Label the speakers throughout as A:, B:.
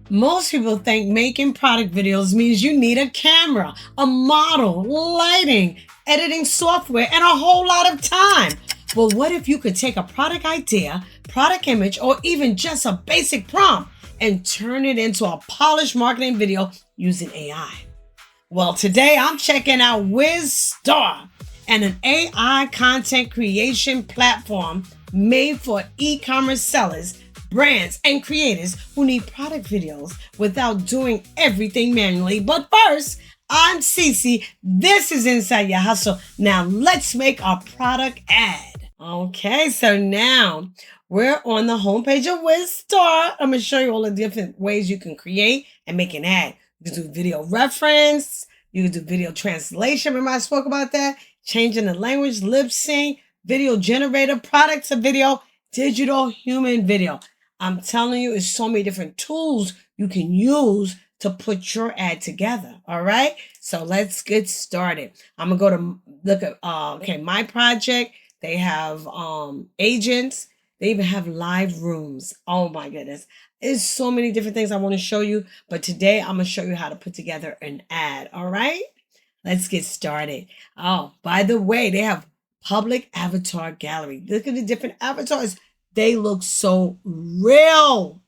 A: Most people think making product videos means you need a camera, a model, lighting, editing software, and a whole lot of time. Well, what if you could take a product idea, product image, or even just a basic prompt and turn it into a polished marketing video using AI? Well, today I'm checking out Wizstar, and an AI content creation platform made for e-commerce sellers, brands, and creators who need product videos without doing everything manually. But first, I'm Cece. This is Inside Your Hustle. Now let's make a product ad. Okay, so now we're on the homepage of Wizstar. I'm going to show you all the different ways you can create and make an ad. You can do video reference. You can do video translation. Remember I spoke about that? Changing the language, lip sync, video generator, products of video, digital human video. I'm telling you, it's so many different tools you can use to put your ad together. All right. So let's get started. I'm going to go to look at, my project. They have agents. They even have live rooms. Oh my goodness. There's so many different things I want to show you, but today I'm going to show you how to put together an ad. All right, let's get started. Oh, by the way, they have public avatar gallery. Look at the different avatars. They look so real.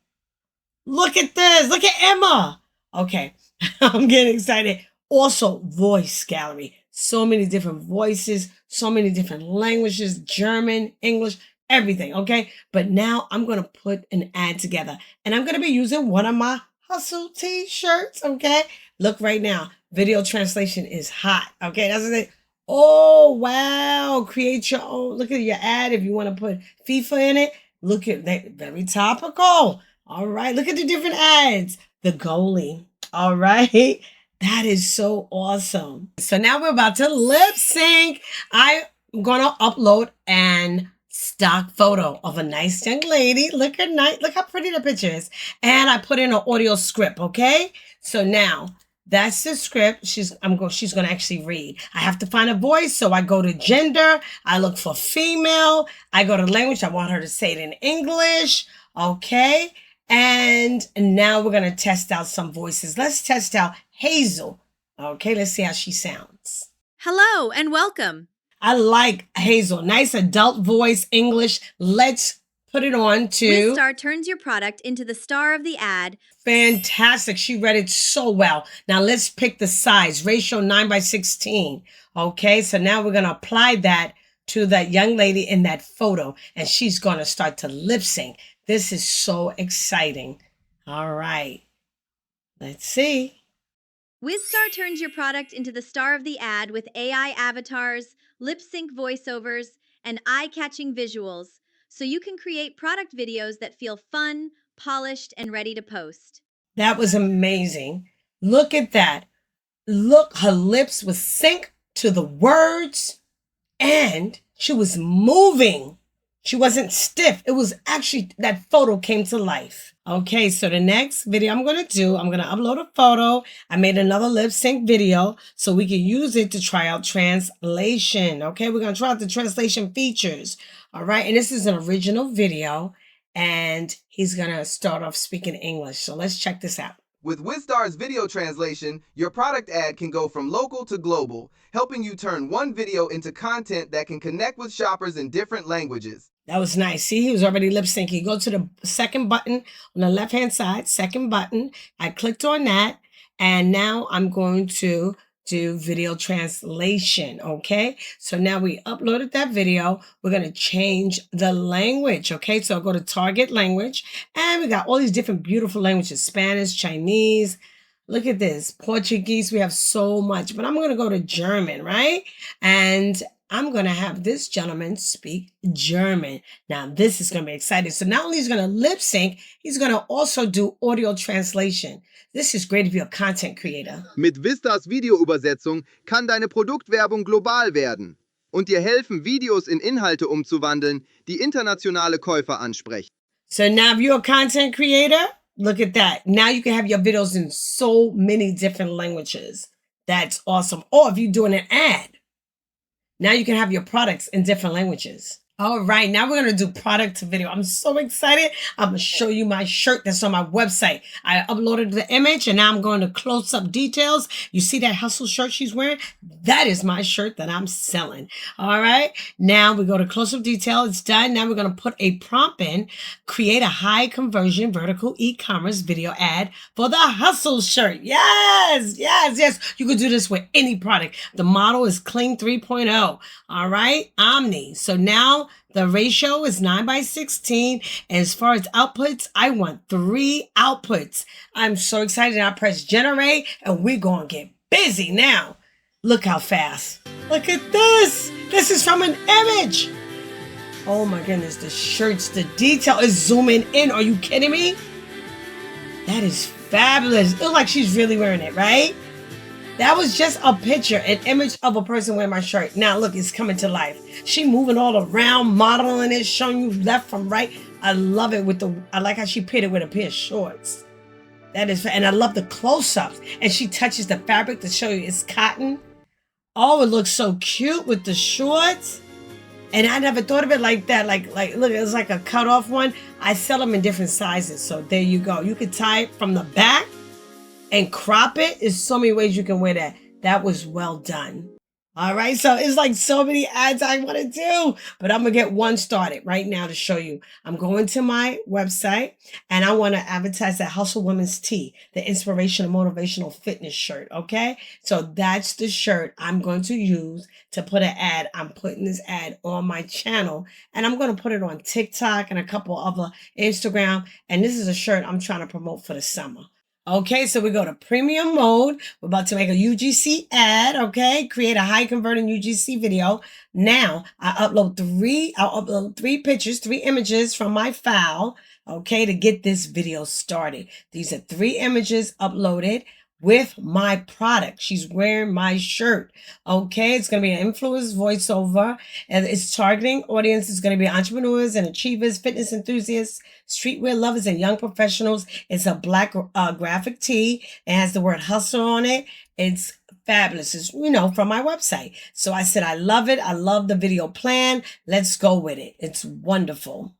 A: Look at this. Look at Emma. Okay, I'm getting excited. Also, voice gallery. So many different voices, so many different languages, German, English, everything, okay? But now I'm going to put an ad together, and I'm going to be using one of my hustle t-shirts, okay? Look right now. Video translation is hot, okay? That's it. Oh, wow. Create your own. Look at your ad if you want to put FIFA in it. Look at that. Very topical. All right. Look at the different ads. The goalie. All right. That is so awesome. So now we're about to lip sync. I'm going to upload an stock photo of a nice young lady. Look how pretty the picture is. And I put in an audio script, okay? So now that's the script she's going to actually read. I have to find a voice, so I go to gender, I look for female, I go to language, I want her to say it in English, okay? And now we're going to test out some voices. Let's test out Hazel. Okay, let's see how she sounds.
B: Hello and welcome.
A: I like Hazel. Nice adult voice, English. Let's put it on to...
B: Wizstar turns your product into the star of the ad.
A: Fantastic. She read it so well. Now let's pick the size. Ratio 9:16. Okay, so now we're going to apply that to that young lady in that photo, and she's going to start to lip sync. This is so exciting. All right. Let's see.
B: Wizstar turns your product into the star of the ad with AI avatars, lip sync voiceovers, and eye-catching visuals, so you can create product videos that feel fun, polished, and ready to post.
A: That was amazing. Look at that. Look, her lips were synced to the words, and she was moving. She wasn't stiff. It was actually, that photo came to life. Okay, so the next video I'm going to upload a photo. I made another lip sync video so we can use it to try out translation. Okay, we're going to try out the translation features. All right, and this is an original video, and he's going to start off speaking English. So let's check this out.
C: With Wizstar's video translation, your product ad can go from local to global, helping you turn one video into content that can connect with shoppers in different languages.
A: That was nice. See, he was already lip syncing. Go to the second button on the left-hand side, second button. I clicked on that, and now I'm going to do video translation, okay? So now we uploaded that video. We're going to change the language, okay? So I'll go to target language, and we got all these different beautiful languages, Spanish, Chinese. Look at this, Portuguese. We have so much, but I'm going to go to German, right? And I'm going to have this gentleman speak German. Now, this is going to be exciting. So not only is he going to lip sync, he's going to also do audio translation. This is great if you're a content creator.
D: Mit Wizstars Videoübersetzung kann deine Produktwerbung global werden und dir helfen, Videos in Inhalte umzuwandeln, die internationale Käufer ansprechen.
A: So now if you're a content creator, look at that. Now you can have your videos in so many different languages. That's awesome. Or if you're doing an ad, now you can have your products in different languages. All right, now we're going to do product video. I'm so excited. I'm going to show you my shirt that's on my website. I uploaded the image and now I'm going to close up details. You see that hustle shirt she's wearing? That is my shirt that I'm selling. All right, now we go to close up detail. It's done. Now we're going to put a prompt in, create a high conversion vertical e-commerce video ad for the hustle shirt. Yes, yes, yes. You could do this with any product. The model is Cling 3.0. All right, Omni. So now the ratio is 9:16. And as far as outputs, I want 3 outputs. I'm so excited. I press generate and we're going to get busy now. Look how fast. Look at this. This is from an image. Oh my goodness. The shirts, the detail is zooming in. Are you kidding me? That is fabulous. It looks like she's really wearing it, right? That was just a picture, an image of a person wearing my shirt. Now look, it's coming to life. She moving all around, modeling it, showing you left from right. I love it I like how she paired it with a pair of shorts. And I love the close-ups. And she touches the fabric to show you it's cotton. Oh, it looks so cute with the shorts. And I never thought of it like that. Like look, it's like a cut-off one. I sell them in different sizes. So there you go. You could tie it from the back and crop it. There's so many ways you can wear that. That was well done. All right, so it's like so many ads I want to do, but I'm going to get one started right now to show you. I'm going to my website and I want to advertise that Hustle Women's Tee, the inspirational, motivational fitness shirt, okay? So that's the shirt I'm going to use to put an ad. I'm putting this ad on my channel and I'm going to put it on TikTok and a couple other Instagram. And this is a shirt I'm trying to promote for the summer. Okay, so we go to premium mode. We're about to make a UGC ad, okay? Create a high converting UGC video. Now, I'll upload 3 pictures, 3 images from my file, okay, to get this video started. These are 3 images uploaded with my product. She's wearing my shirt. Okay, it's going to be an influencer voiceover, and its targeting audience is going to be entrepreneurs and achievers, fitness enthusiasts, streetwear lovers, and young professionals. It's a black graphic tee. It has the word hustle on it. It's fabulous. It's, from my website. So I said, I love it. I love the video plan. Let's go with it. It's wonderful.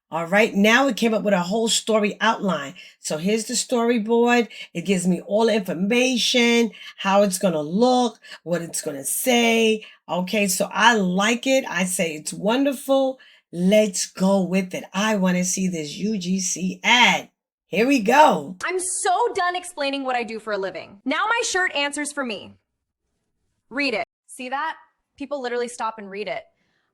A: All right, now it came up with a whole story outline. So here's the storyboard. It gives me all the information, how it's going to look, what it's going to say. Okay, so I like it. I say it's wonderful. Let's go with it. I want to see this UGC ad. Here we go.
E: I'm so done explaining what I do for a living. Now my shirt answers for me. Read it. See that? People literally stop and read it.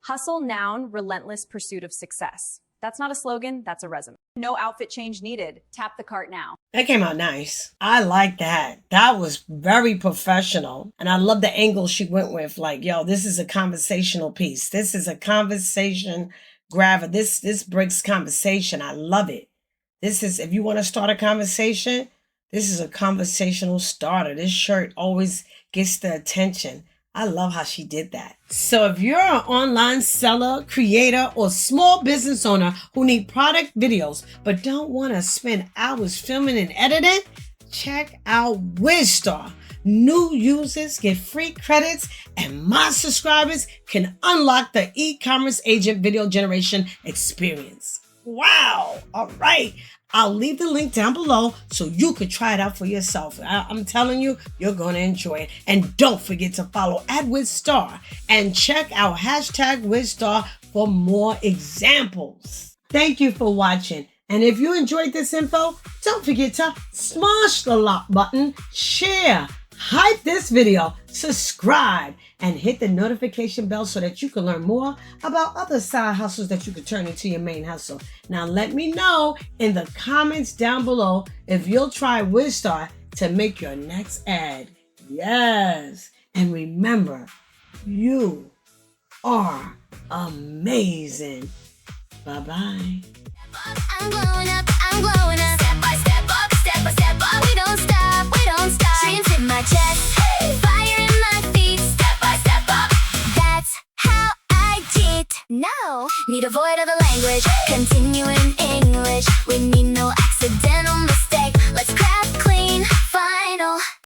E: Hustle, noun, relentless pursuit of success. That's not a slogan, that's a resume. No outfit change needed. Tap the cart now.
A: That came out nice. I like that. That was very professional. And I love the angle she went with. Like, yo, this is a conversational piece. This is a conversation grabber. This breaks conversation. I love it. This is, if you want to start a conversation, this is a conversational starter. This shirt always gets the attention. I love how she did that. So if you're an online seller, creator, or small business owner who need product videos but don't want to spend hours filming and editing, check out Wizstar. New users get free credits and my subscribers can unlock the e-commerce agent video generation experience. Wow. All right. I'll leave the link down below so you could try it out for yourself. I'm telling you, you're going to enjoy it. And don't forget to follow @Wizstar and check out #Wizstar for more examples. Thank you for watching. And if you enjoyed this info, don't forget to smash the like button, share, hype this video, subscribe, and hit the notification bell so that you can learn more about other side hustles that you can turn into your main hustle. Now let me know in the comments down below if you'll try Wizstar to make your next ad. Yes. And remember, you are amazing. Bye-bye.
F: I'm glowing up, step by step up, step by step up. We don't stop, dreams in my chest, fire in my feet, step by step up. That's how I did. Now, need a void of a language, continue in English. We need